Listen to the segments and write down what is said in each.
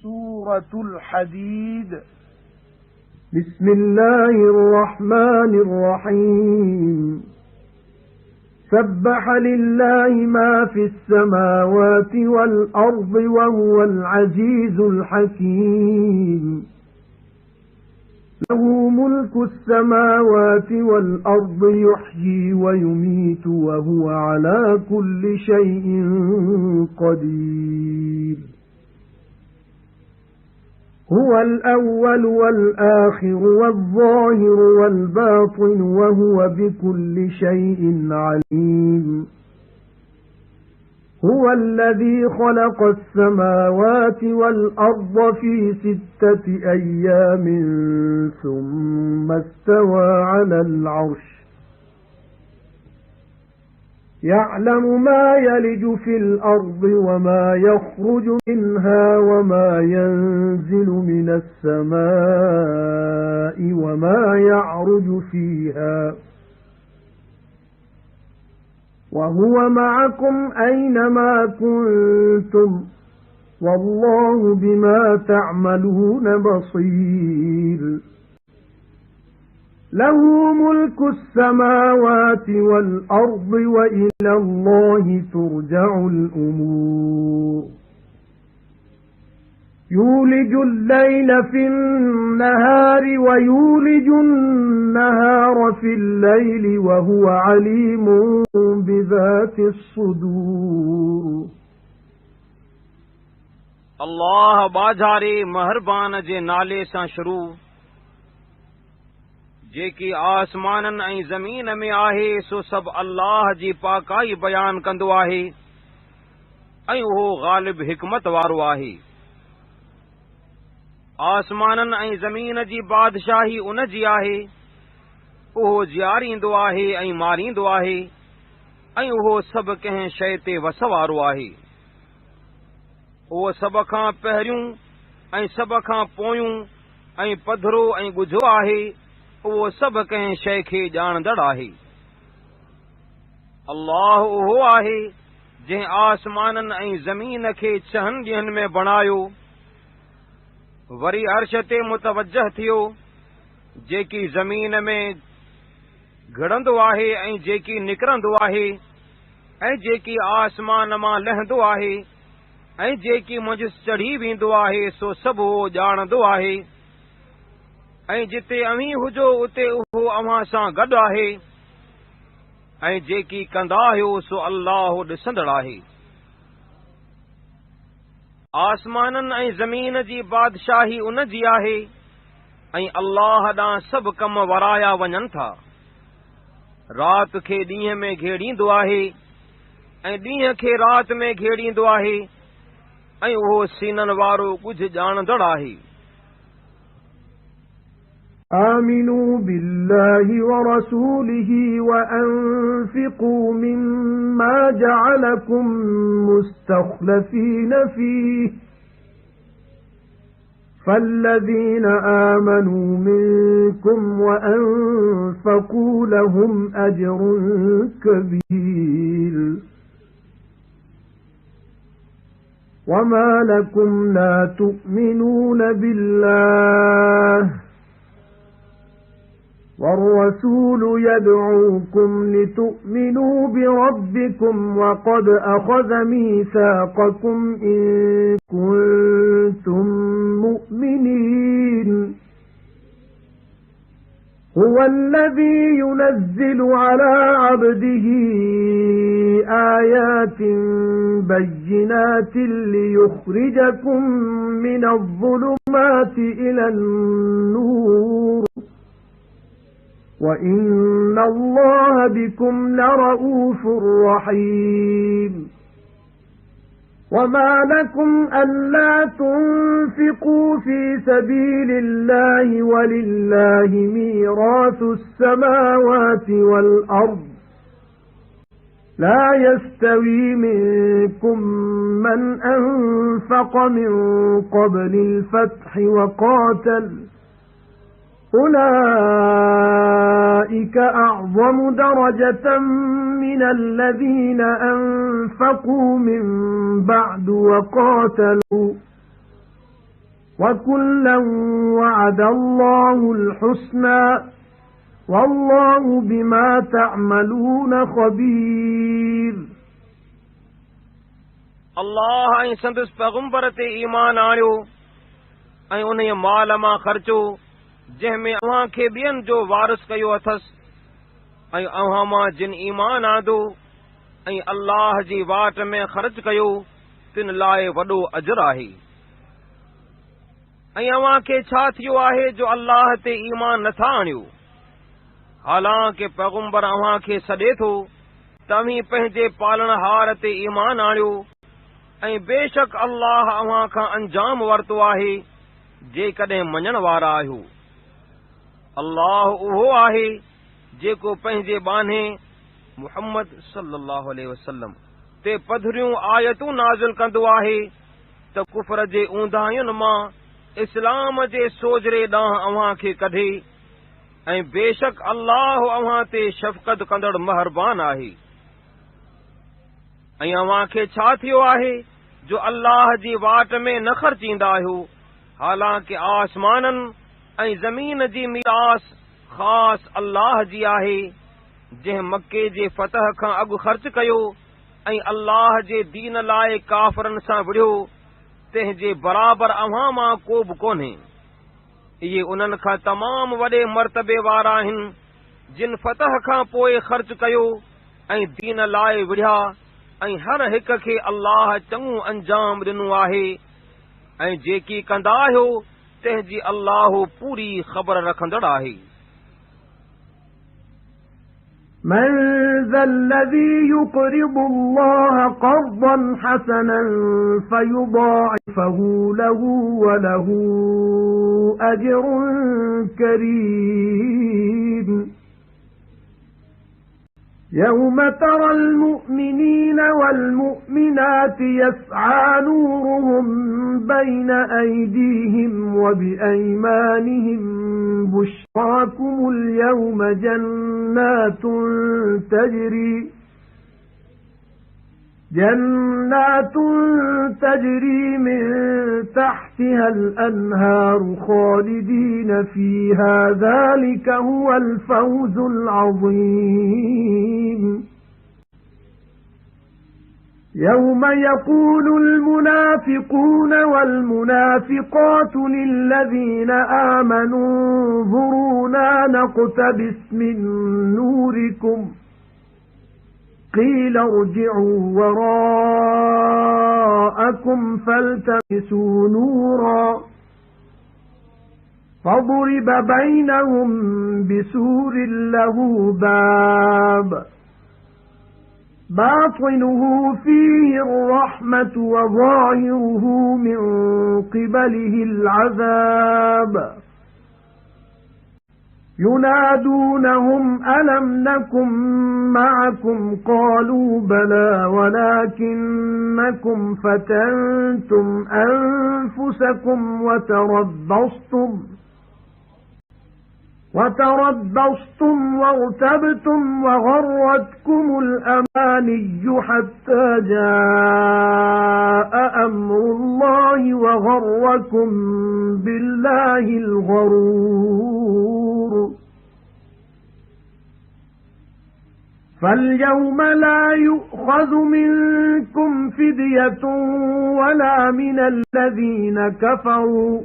سورة الحديد. بسم الله الرحمن الرحيم. سبح لله ما في السماوات والأرض وهو العزيز الحكيم. له ملك السماوات والأرض يحيي ويميت وهو على كل شيء قدير. هو الأول والآخر والظاهر والباطن وهو بكل شيء عليم. هو الذي خلق السماوات والأرض في 6 أيام ثم استوى على العرش. يعلم ما يلج في الأرض وما يخرج منها وما ينزل من السماء وما يعرج فيها وهو معكم أينما كنتم والله بما تعملون بصير. له ملك السماوات والأرض وإلى الله ترجع الأمور. يولج الليل في النهار ويولج النهار في الليل وهو عليم بذات الصدور. الله बाज़ारे महरबान जे नाले सां शुरू, जेकी आसमाननि ऐं ज़मीन में आहे सो सभु अल्लाह जी पाकाई बयान कंदो आहे ऐं उहो ग़ालिब हिकमत वारो आहे। आसमाननि ऐं ज़मीन जी बादशाही उन जी आहे, उहो जियारींदो आहे ऐं मारींदो आहे ऐं उहो सभु कंहिं शइ ते वस वारो आहे। उहो सभ खां पहिरियों ऐं सभ खां पोयूं ऐं पधरो ऐं ॻुझो आहे। उहो सभु कंहिं शइ खे ॼाणंदड़ आहे। अल्लाह उहो आहे जंहिं आसमाननि ऐं ज़मीन खे 6 ॾींहंनि में बणायो, वरी अर्श ते मुतवजह थियो, जेकी ज़मीन में घिड़ंदो आहे ऐं जेकी निकिरंदो आहे ऐं जेकी आसमान मां लहंदो आहे ऐं जेकी मुंझ चढ़ी वेंदो आहे, सो सभु उहो ॼाणंदो आहे। ऐं जिते अव्हीं हुजो उते उहो अव्हां सां गॾु आहे ऐं जेकी कंदा आहियो सो अल्लाह ॾिसंदड़ आहे। आसमाननि ऐं ज़मीन जी बादशाही उन जी आहे ऐं अल्लाह ॾांहुं सभु कम वराया वञनि था। राति खे ॾींहं में घेड़ींदो आहे ऐं ॾींहं खे राति में घेड़ींदो आहे ऐं उहो सीननि वारो कुझु ॼाणंदड़ आहे। آمنوا بالله ورسوله وأنفقوا مما جعلكم مستخلفين فيه فالذين آمنوا منكم وأنفقوا لهم أجر كبير. وما لكم لا تؤمنون بالله والرسول يدعوكم لتؤمنوا بربكم وقد أخذ ميثاقكم إن كنتم مؤمنين. هو الذي ينزل على عبده آيات بينات ليخرجكم من الظلمات إلى النور وَإِنَّ اللَّهَ بِكُمْ لَرَءُوفٌ رَحِيمٌ. وَمَا لَكُمْ أَلَّا تُنْفِقُوا فِي سَبِيلِ اللَّهِ وَلِلَّهِ مِيرَاثُ السَّمَاوَاتِ وَالْأَرْضِ لا يستوي منكم من أنفق من قبل الفتح وقاتل أولئك أعظم درجة من الذين أنفقوا من بعد وقاتلوا وَكُلًّا وَعَدَ اللَّهُ الْحُسْنَى وَاللَّهُ بِمَا تَعْمَلُونَ خَبِيرٌ अल्लाह ऐं संदसि पैगंबर ते ईमान आणियो ऐं उन माल मां ख़र्चो जंहिंमें अव्हां खे ॿियनि जो वारिस कयो अथसि ऐं अव्हां मां जिन ईमान आंदो ऐं अल्लाह जी वाट में ख़र्च कयो तिन लाइ वॾो अजर आहे। ऐं अव्हां खे छा थियो आहे जो अल्लाह ते ईमान नथा आणियो? हालांकि पैगंबर अव्हां खे सॾे थो तव्हीं पंहिंजे पालणहार ते ईमान आणियो ऐं बेशक अल्लाह अव्हां खां अंजाम वरितो आहे जेकॾहिं मञण वारा आहियो। अल्लाह उहो आहे जेको पंहिंजे बाने मुहम्मद सल्लल्लाहु अलैहि वसल्लम ते पधरियूं आयतूं नाज़िल कंदो आहे त कुफर जे ऊंदाहियुनि मां इस्लाम जे सोजरे ॾांहुं अव्हां खे कढे ऐं बेशक अल्लाह अव्हां ते शफ़क़त कंदड़ महिरबान आहे। ऐं अव्हां खे छा थियो आहे जो अल्लाह जी वाट में न ख़र्चींदा आहियो? हालांकि आसमाननि ऐं ज़मीन जी मीरास ख़ासि अल्लाह जी आहे जंहिं मके जे फतह खां अॻु ख़र्च कयो ऐं अल्लाह जे दीन लाइ काफ़रनि सां विढ़ियो तंहिंजे बराबरि अव्हां मां को बि कोन्हे। इहे उन्हनि खां तमामु वॾे मर्तबे वारा आहिनि जिन फतह खां पोइ ख़र्च कयो ऐं दीन लाइ विढ़िया ऐं हर हिक खे अल्लाह चङो अंजाम ॾिनो आहे ऐं जेकी कंदा आहियो तंहिंजी अल्लाह पूरी ख़बर रखंदड़ आहे। من ذا الذي يقرض الله قرضا حسنا فيضاعفه له وله أجر كريم يوم ترى المؤمنين والمؤمنات يسعى نورهم بين أيديهم وبأيمانهم بشراكم اليوم جنات تجري من تحتها الأنهار خالدين فيها ذلك هو الفوز العظيم يوم يقول المنافقون والمنافقات للذين آمنوا انظرونا نقتبس من نوركم قيل ارجعوا وراءكم فالتمسوا نورا فضرب بينهم بسور له باب باطنه فيه الرحمة وظاهره من قبله العذاب ينادونهم ألم نكن معكم قالوا بلى ولكنكم فتنتم أنفسكم وتربصتم وارتبتم وغرتكم الأماني حتى جاء أمر الله وغركم بالله الغرور فاليوم لا يؤخذ منكم فدية ولا من الذين كفروا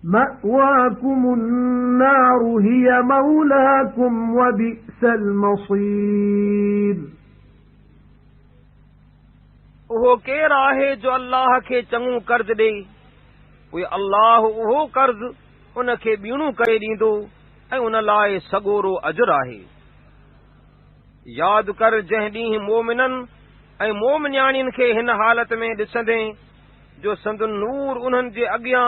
مأواكم النار هي مولاكم وبئس المصير उहो केरु आहे जो अल्लाह खे चङो कर्ज़ ॾे उहे अल्लाह उहो कर्ज़ उन खे ॿीणो करे ॾींदो ऐं उन लाइ सॻोरो अजुर आहे। यादि कर जंहिं ॾींहुं मोमिननि ऐं मोमिनियाणियुनि खे हिन हालत में ॾिसंदे जो संदन नूर उन्हनि जे अॻियां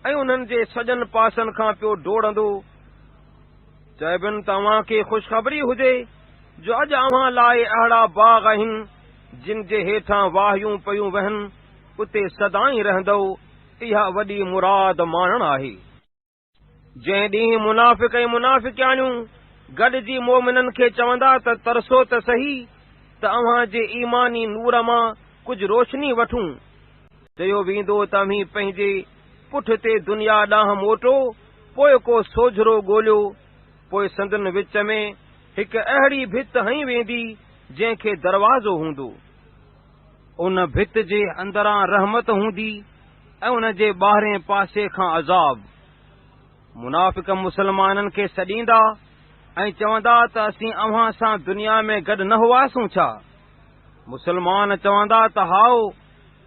ऐं उन्हनि जे सॼनि पासनि खां पियो डोड़ंदो चइबनि तव्हां खे ख़ुशख़बरी हुजे जो अॼु अव्हां लाइ अहिड़ा बाग़ आहिनि जिन जे हेठां वाहियूं पयूं वहनि उते सदाईं रहंदो। इहा वॾी मुराद माणण आहे। जंहिं ॾींहुं मुनाफ़िक़ ऐं मुनाफ़िक़ाणियूं गॾिजी मोमिननि खे चवंदा त तरसो त सही त अव्हां जे ईमानी नूर मां कुझु रोशनी वठूं चयो वेंदो तव्हीं पंहिंजे पुठ ते दुनिया ॾांहुं मोटो, पोइ को सोझरो ॻोल्हियो, पोइ संदन विच में हिकु अहिड़ी भित हई वेंदी जंहिंखे दरवाज़ो हूंदो। उन भित जे अंदरां रहमत हूंदी ऐं उन जे ॿाहिरें पासे खां अज़ाब। मुनाफ़िक़ मुसलमाननि खे सॾींदा ऐं चवंदा त असीं अव्हां सां दुनिया में गॾु न हुआसूं छा? मुसलमान चवंदा त हाओ,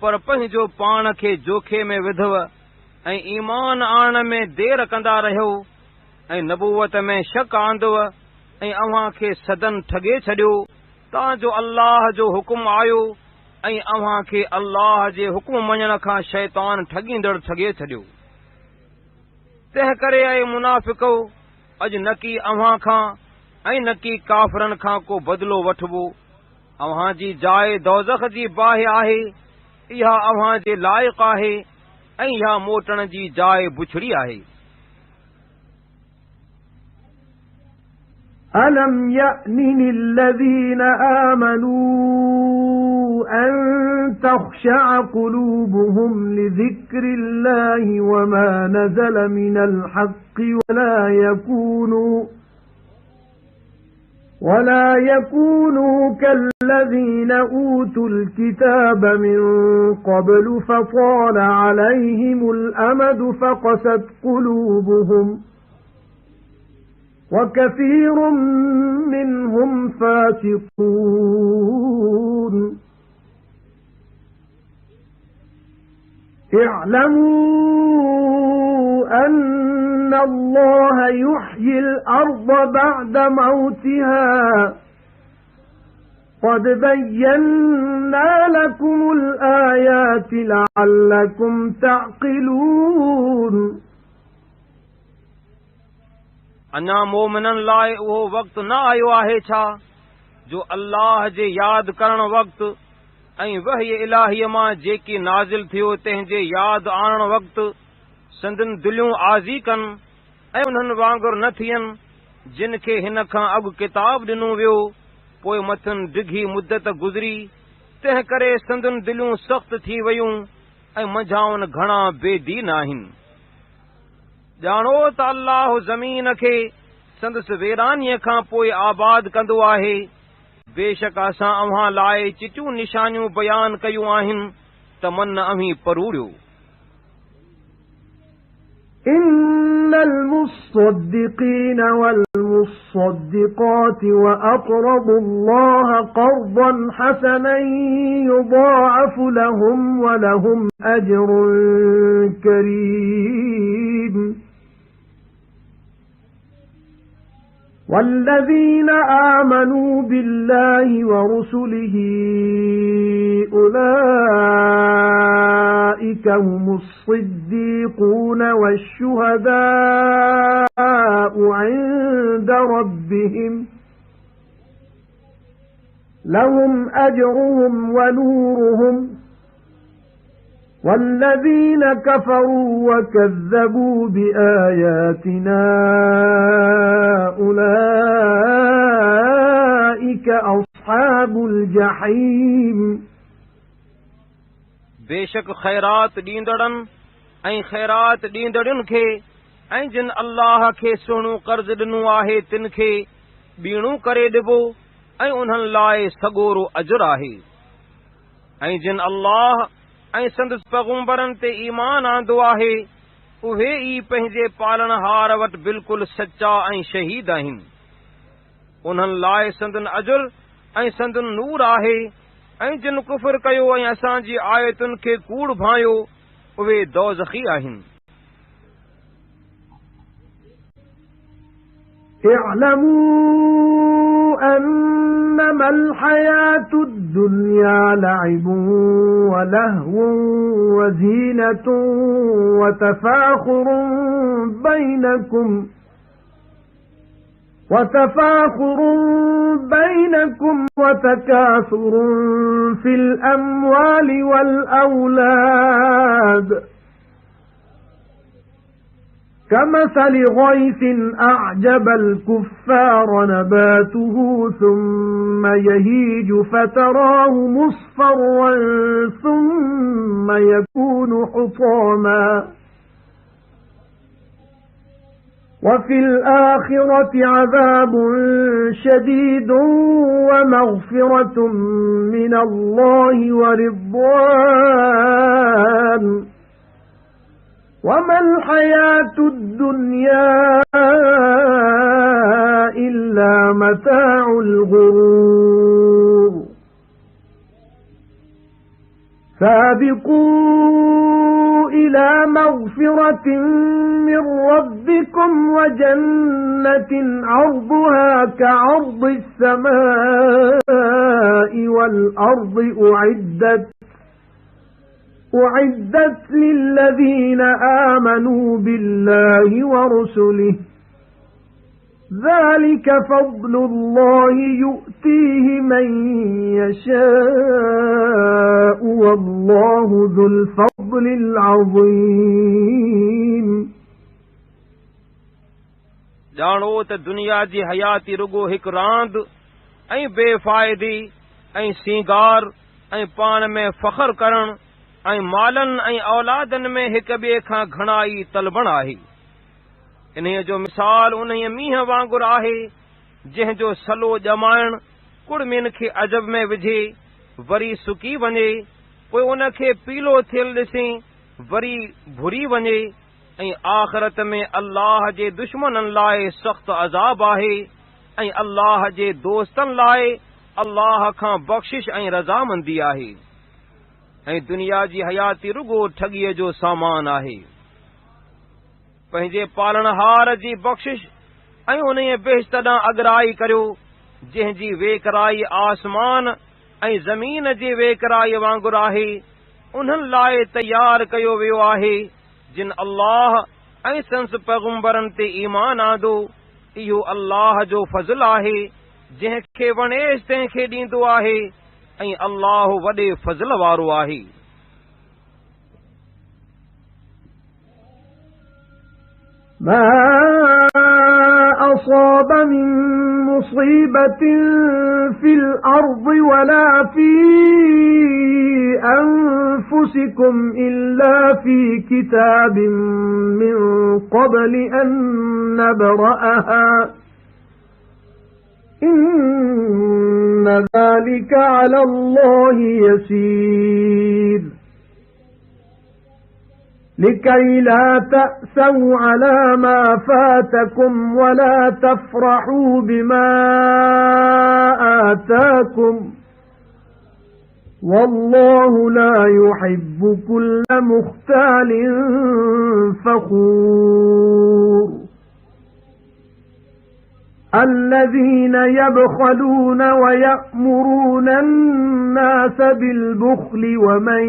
पर पंहिंजो पाण खे जोखे में विधव ऐं ईमान आणण में देर कंदा रहियो ऐं नबूवत में शक आंदव ऐं अव्हां खे सदन ठगे छॾियो, तव्हांजो अल्लाह जो हुकुम आयो ऐं अव्हां खे अल्लाह जे हुकुम मञण खां शैतान ठगींदड़ ठगे छॾियो। तंहिं करे ऐं मुनाफ़िक़ो, अॼु न की अव्हां खां ऐं न की काफ़रनि खां को बदिलो वठिबो। अव्हां जी जाइ दोज़ख जी बाहि आहे, इहा अव्हां जे लाइक़ आहे ऐं इहा मोटण जी जाइ बुछड़ी आहे। أَلَمْ يَأْنِ لِلَّذِينَ آمَنُوا أَن تَخْشَعَ قُلُوبُهُمْ لِذِكْرِ اللَّهِ وَمَا نَزَلَ مِنَ الْحَقِّ وَلَا يَكُونُوا كَالَّذِينَ أُوتُوا الْكِتَابَ مِنْ قَبْلُ فَطَالَ عَلَيْهِمُ الْأَمَدُ فَقَسَتْ قُلُوبُهُمْ وَكَثِيرٌ مِّنْهُمْ فَاسِقُونَ اعْلَمُوا أَنَّ اللَّهَ يُحْيِي الْأَرْضَ بَعْدَ مَوْتِهَا قَدْ بَيَّنَّا لَكُمُ الْآيَاتِ لَعَلَّكُمْ تَعْقِلُونَ अञा मोमिननि लाइ उहो वक़्तु न आयो आहे छा जो अल्लाह जे यादि करण वक़्तु ऐं वही इलाहीअ मां जेकी नाज़िल थियो तंहिंजे यादि आणण वक़्तु संदन दिलियूं आज़ी कनि ऐं उन्हनि वांगुरु न थियनि जिन खे हिन खां अॻु किताब ॾिनो वियो, पोइ मथनि डिघी मुदत गुज़री, तंहिं करे संदन दिलियूं सख़्त थी वयूं ऐं मंझाउनि घणा बेदीन आहिनि। ॼाणो त अल्लाह ज़मीन खे संदसि वेरानीअ खां पोइ आबाद कंदो आहे। बेशक असां अव्हां लाइ चिटियूं निशानियूं बयान कयूं आहिनि त मन अव्हीं परूड़ियो। إِنَّ الْمُصَّدِّقِينَ وَالْمُصَّدِّقَاتِ وَأَقْرَضُوا اللَّهَ قَرْضًا حَسَنًا يُضَاعَفُ لَهُمْ وَلَهُمْ أَجْرٌ كَرِيمٌ وَالَّذِينَ آمَنُوا بِاللَّهِ وَرُسُلِهِ أُولَئِكَ هُمُ الصِّدِّيقُونَ وَالشُّهَدَاءُ عِندَ رَبِّهِمْ لَهُمْ أَجْرُهُمْ وَنُورُهُمْ وَالَّذِينَ كَفَرُوا وَكَذَّبُوا بِآيَاتِنَا أُولَئِكَ أَصْحَابُ الْجَحِيمِ बेशक ख़ैरात ॾींदड़नि ऐं ख़ैरात ॾींदड़ियुनि खे ऐं जिन अल्लाह खे सुहिणो कर्ज़ ॾिनो आहे तिन खे ॿीणो करे ॾिबो ऐं उन्हनि लाइ सॻोरो अजुर आहे। ऐं जिन अल्लाह ऐं संदसि पैगंबरनि ते ईमान आंदो आहे उहे ई पंहिंजे पालनहार वटि बिल्कुलु सचा ऐं शहीद आहिनि। उन्हनि लाइ संदन अजुर ऐं संदन नूर आहे। ऐं जिन कुफर कयो ऐं असांजी आयतुनि खे कूड़ भायो उहे दोज़खी आहिनि। اعلموا أنما الحياة الدنيا لعب ولهو وزينة وتفاخر بينكم وتكاثر في الأموال والأولاد كمثل غيث أعجب الكفار نباته ثم يهيج فتراه مصفرا ثم يكون حطاما وفي الآخرة عذاب شديد ومغفرة من الله ورضوان وما الحياة الدنيا إلا متاع الغرور سابقوا إلى مغفرة من ربكم وجنة عرضها كعرض السماء والأرض أعدت للذين آمنوا بالله ورسله ذلك فضل الله يؤتيه من يشاء والله ذو الفضل العظيم ॼाणो त दुनिया जी हयाती रुगो हिकु रांद ऐं बेफ़ाइदी ऐं सींगार ऐं पाण में फ़ख्र करण ऐं मालनि ऐं औलादनि में हिक ॿिए खां घणाई तलबण आहे। इन्हीअ जो मिसाल उन्हीअ मींहं वांगुरु आहे जंहिंजो सलो ॼमाइण कुड़मियुनि खे अजब में विझे वरी सुकी वञे पोइ उन खे पीलो थियल ॾिसी वरी भुरी वञे ऐं आख़िरत में अल्लाह जे दुश्मननि लाइ सख़्तु अज़ाब आहे ऐं अल्लाह जे दोस्तनि लाइ अल्लाह खां बख़्शिश ऐं रज़ामंदी आहे ऐं दुनिया जी हयाती रुगो ठगीअ जो सामान आहे। पंहिंजे पालणहार जी बख़्शिश ऐं उन बेहश्त ॾांहुं अगराई करियो जंहिंजी वेकराई आसमान ऐं ज़मीन जे वेकराई वांगुरु आहे। उन्हनि लाइ तयारु कयो वियो आहे जिन अल्लाह ऐं संस पैगुंबरनि ते ईमान आंदो। इहो अल्लाह जो फज़ल आहे जंहिंखे वणेसि तंहिंखे ॾींदो आहे ऐं अल्लाह वॾे फज़ल वारो आहे। ما أصاب من مصيبة في الأرض ولا في أنفسكم إلا في كتاب من قبل أن نبرأها إن ذلك على الله يسير لكي لا تأسوا على ما فاتكم ولا تفرحوا بما آتاكم والله لا يحب كل مختال فخور الذين يبخلون ويأمرون الناس بالبخل ومن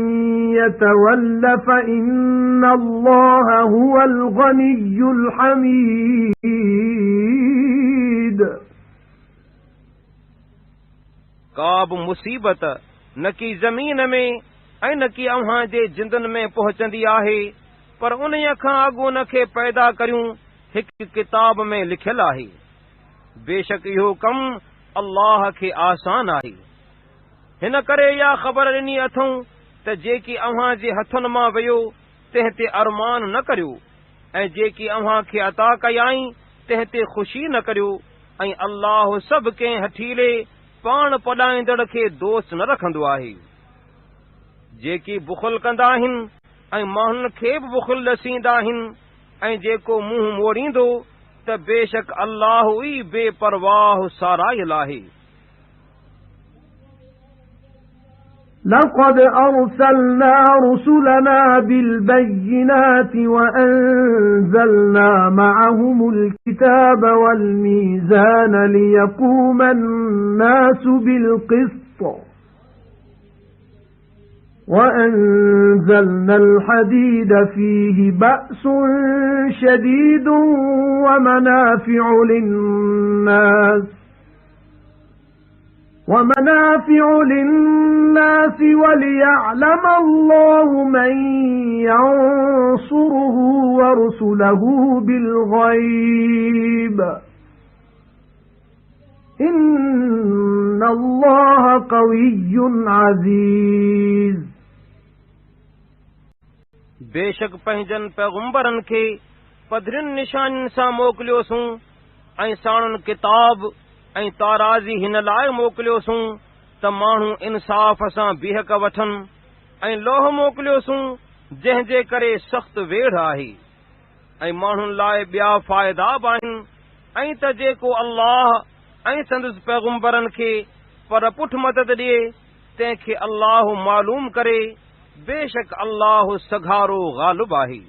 يتول فإن الله هو الغني الحميد काब मुसीबत न की ज़मीन में ऐं न की अव्हां जे जिंदनि में पहुचंदी आहे पर उन्हीअ खां अॻु उन खे पैदा करियूं हिकु किताब में लिखियलु आहे। बेशक इहो कमु अल्लाह खे आसान आहे। हिन करे इहा ख़बर ॾिनी अथऊं त जेकी अव्हां जे हथनि मां वियो तंहिं ते अरमान न करियो ऐं जेकी अव्हां खे अता कयाई तंहिं ते ख़ुशी न करियो ऐं अल्लाह सभु कंहिं हठीले पाण पॾाईंदड़ खे दोस्त न रखंदो आहे। जेकी बुख़ल कंदा आहिनि ऐं माण्हुनि खे बि बुख़ल ॾसींदा आहिनि ऐं जेको मुंहुं मोड़ींदो त बेशक अल्लाह ई बेपरवाह सारायल आहे। لقد أرسلنا رسلنا بالبينات وأنزلنا معهم الكتاب والميزان ليقوم الناس بالقسط وأنزلنا الحديد فيه بأس شديد ومنافع للناس وليعلم الله من ينصره رسله بالغيب إن الله قوي عزيز बेशक पंहिंजनि पैगुंबरनि खे पधरियुनि निशानियुनि सां मोकिलियोसूं ऐं साणनि किताब ऐं ताराज़ी हिन लाइ मोकिलियोसूं त माण्हू इंसाफ़ सां बीहक वठनि ऐं लोह मोकिलियोसूं जंहिंजे करे सख़्त वेढ़ आहे ऐं माण्हुनि लाइ ॿिया फ़ाइदाब आहिनि ऐं त जेको अल्लाह ऐं संदसि पैगुंबरनि खे पर पुठ मदद ॾिए तंहिंखे अल्लाह मालूम करे बेशक अल्लाह सघारो ग़ालिब आहे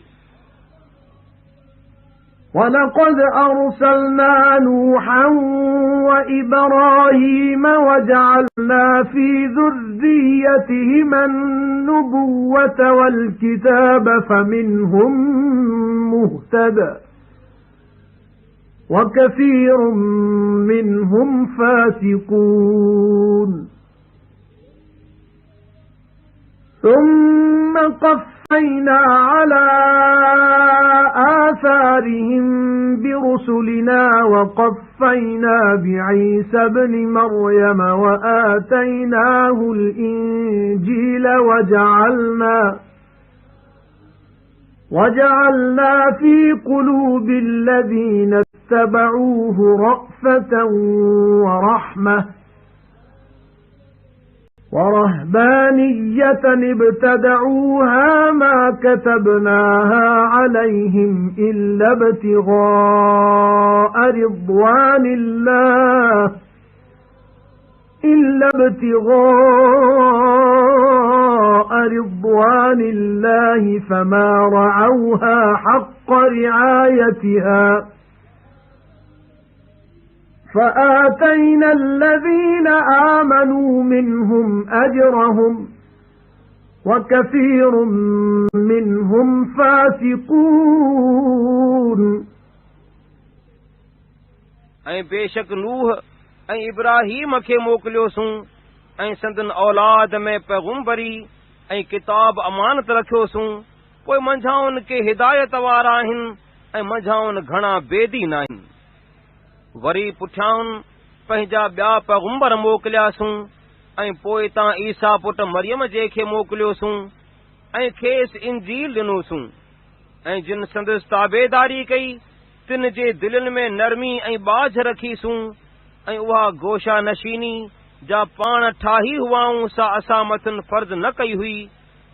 وَلَقَدْ أَرْسَلْنَا نُوحًا وَإِبْرَاهِيمَ وَجَعَلْنَا فِي ذُرِّيَّتِهِمَا النُّبُوَّةَ وَالْكِتَابَ فَمِنْهُم مُّهْتَدٍ وَكَثِيرٌ مِّنْهُمْ فَاسِقُونَ ثُمَّ قَفَّيْنَا عَلَى آثَارِهِمْ بِرُسُلِنَا وَقَفَّيْنَا بِعِيسَى ابْنِ مَرْيَمَ وَآتَيْنَاهُ الْإِنْجِيلَ وَجَعَلْنَا فِي قُلُوبِ الَّذِينَ اتَّبَعُوهُ رَأْفَةً وَرَحْمَةً وَرَهْبَانِيَّةً ابْتَدَعُوهَا مَا كَتَبْنَاهَا عَلَيْهِمْ إِلَّا ابْتِغَاءَ رِضْوَانِ اللَّهِ فَمَا رَعَوْهَا حَقَّ رِعَايَتِهَا فَآتَيْنَا الَّذِينَ آمَنُوا مِنْهُمْ أَجْرَهُمْ وَكَثِيرٌ مِّنْهُمْ فَاسِقُونَ ऐं बेशक नूह ऐं इब्राहीम खे मोकिलियोसूं ऐं संदन औलाद में पैगुंबरी ऐं किताब अमानत रखियोसूं पोइ मंझाउनि के हिदायत वारा आहिनि ऐं मंझाउनि घणा बेदीन आहिनि वरी पुठियाउनि पंहिंजा ॿिया पैगुंबर मोकिलियासूं ऐं पोइ तां ईसा पुट मरियम जे खे मोकिलियोसूं ऐं खेसि इंजील ॾिनोसूं ऐं जिन संदसि ताबेदारी कई तिन जे दिलनि में नरमी ऐं बाझ रखीसूं ऐं उहा गोशा नशीनी जा पाण ठाही हुआऊं सा असां मथनि फर्ज़ न कई हुई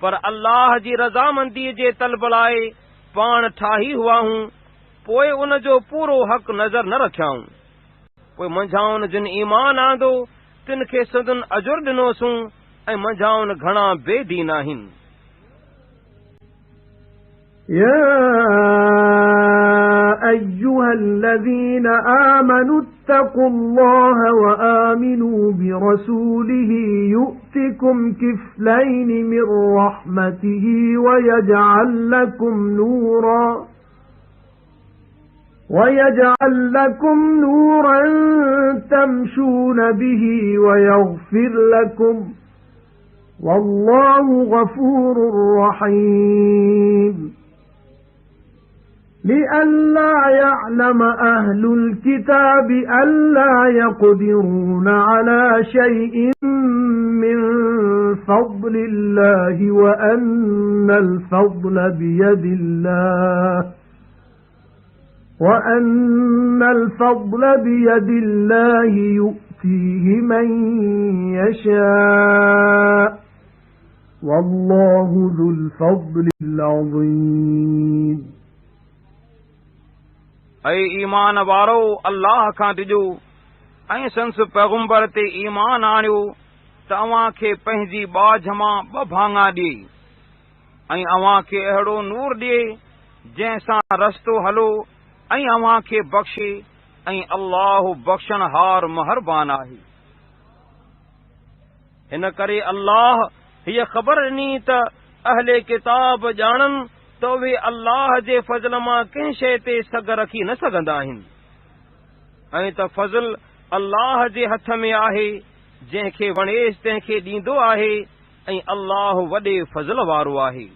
पर अल्लाह जी रज़ामंदीअ जे तलब लाइ पाण ठाही हुआऊं पोइ उन जो पूरो हक़ नज़र न रखियाऊं पोइ मंझाउनि जिन ईमान आंदो तिन खे संदन अजुर ॾिनोसूं ऐं मंझाउनि घणा बेदीन आहिनि أيها الذين آمنوا اتقوا الله وآمنوا برسوله يؤتكم كفلين من رحمته ويجعل لكم نورا تمشون به ويغفر لكم والله غفور رحيم لئلا يعلم أهل الكتاب ألا يقدرون على شيء من فضل الله وأن الفضل بيد الله يؤتيه من يشاء والله ذو الفضل العظيم ऐं ईमान वारो अल्लाह खां ॾिजो ऐं संस पैगुंबर ते ईमान आणियो त अव्हां खे पंहिंजी बाझ मां ॿ भाङा ॾिए ऐं अव्हां खे अहिड़ो नूर ॾिए जंहिं सां रस्तो हलो ऐं अव्हां खे बख़्शे ऐं अल्लाह बख़्शणहार महरबान आहे हिन करे अल्लाह हीअ ख़बर ॾिनी त अहले किताब ॼाणनि त उहे अल्लाह जे फज़ल मां कंहिं शइ ते सग रखी न सघंदा आहिनि ऐं त फज़ल अल्लाह जे हथ में आहे जंहिंखे वणेसि तंहिंखे ॾींदो आहे ऐं अल्लाह वॾे फज़ल वारो आहे